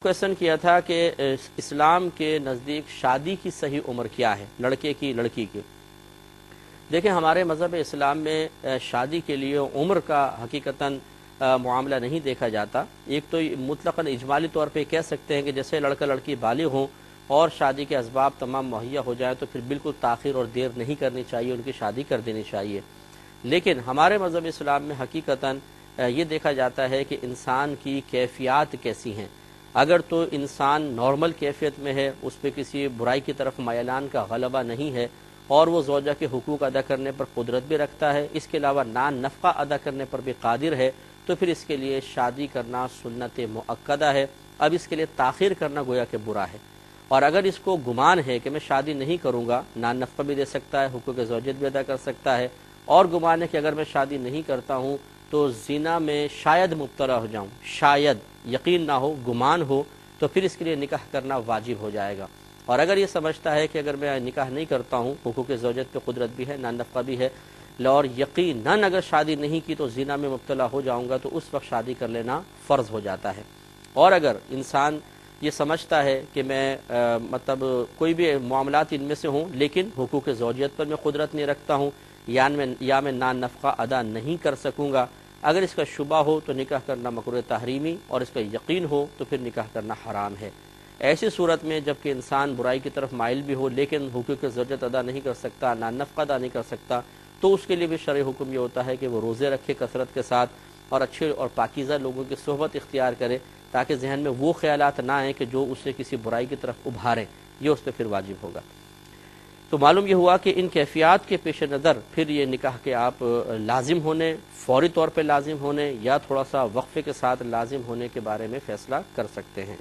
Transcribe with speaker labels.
Speaker 1: Question کیا تھا کہ اسلام کے نزدیک شادی کی صحیح عمر کیا ہے، لڑکے کی لڑکی کی۔ دیکھیں، ہمارے مذہب اسلام میں شادی کے لیے عمر کا حقیقتاً معاملہ نہیں دیکھا جاتا۔ ایک تو مطلقاً اجمالی طور پہ کہہ سکتے ہیں کہ جیسے لڑکا لڑکی بالغ ہوں اور شادی کے اسباب تمام مہیا ہو جائیں تو پھر بالکل تاخیر اور دیر نہیں کرنی چاہیے، ان کی شادی کر دینی چاہیے۔ لیکن ہمارے مذہب اسلام میں حقیقتاً یہ دیکھا جاتا ہے کہ انسان کی کیفیات کیسی ہیں۔ اگر تو انسان نارمل کیفیت میں ہے، اس پہ کسی برائی کی طرف میلان کا غلبہ نہیں ہے اور وہ زوجہ کے حقوق ادا کرنے پر قدرت بھی رکھتا ہے، اس کے علاوہ نان نفقہ ادا کرنے پر بھی قادر ہے، تو پھر اس کے لیے شادی کرنا سنت مؤکدہ ہے۔ اب اس کے لیے تاخیر کرنا گویا کہ برا ہے۔ اور اگر اس کو گمان ہے کہ میں شادی نہیں کروں گا، نان نفقہ بھی دے سکتا ہے، حقوق زوجیت بھی ادا کر سکتا ہے، اور گمان ہے کہ اگر میں شادی نہیں کرتا ہوں تو زنا میں شاید مبتلا ہو جاؤں، شاید، یقین نہ ہو، گمان ہو، تو پھر اس کے لیے نکاح کرنا واجب ہو جائے گا۔ اور اگر یہ سمجھتا ہے کہ اگر میں نکاح نہیں کرتا ہوں، حقوق زوجیت پہ قدرت بھی ہے، نان نفقہ بھی ہے، اور یقیناً اگر شادی نہیں کی تو زنا میں مبتلا ہو جاؤں گا، تو اس وقت شادی کر لینا فرض ہو جاتا ہے۔ اور اگر انسان یہ سمجھتا ہے کہ میں مطلب کوئی بھی معاملات ان میں سے ہوں لیکن حقوق زوجیت پر میں قدرت نہیں رکھتا ہوں یا میں نان نفقہ ادا نہیں کر سکوں گا، اگر اس کا شبہ ہو تو نکاح کرنا مکروہ تحریمی، اور اس کا یقین ہو تو پھر نکاح کرنا حرام ہے۔ ایسی صورت میں جب کہ انسان برائی کی طرف مائل بھی ہو لیکن حقوق زوجیت ادا نہیں کر سکتا، نان نفقہ ادا نہیں کر سکتا، تو اس کے لیے بھی شرعی حکم یہ ہوتا ہے کہ وہ روزے رکھے کثرت کے ساتھ اور اچھے اور پاکیزہ لوگوں کی صحبت اختیار کرے، تاکہ ذہن میں وہ خیالات نہ آئیں کہ جو اسے کسی برائی کی طرف ابھاریں، یہ اس پہ پھر واجب ہوگا۔ تو معلوم یہ ہوا کہ ان کیفیات کے پیش نظر پھر یہ نکاح کے آپ لازم ہونے، فوری طور پہ لازم ہونے یا تھوڑا سا وقفے کے ساتھ لازم ہونے کے بارے میں فیصلہ کر سکتے ہیں۔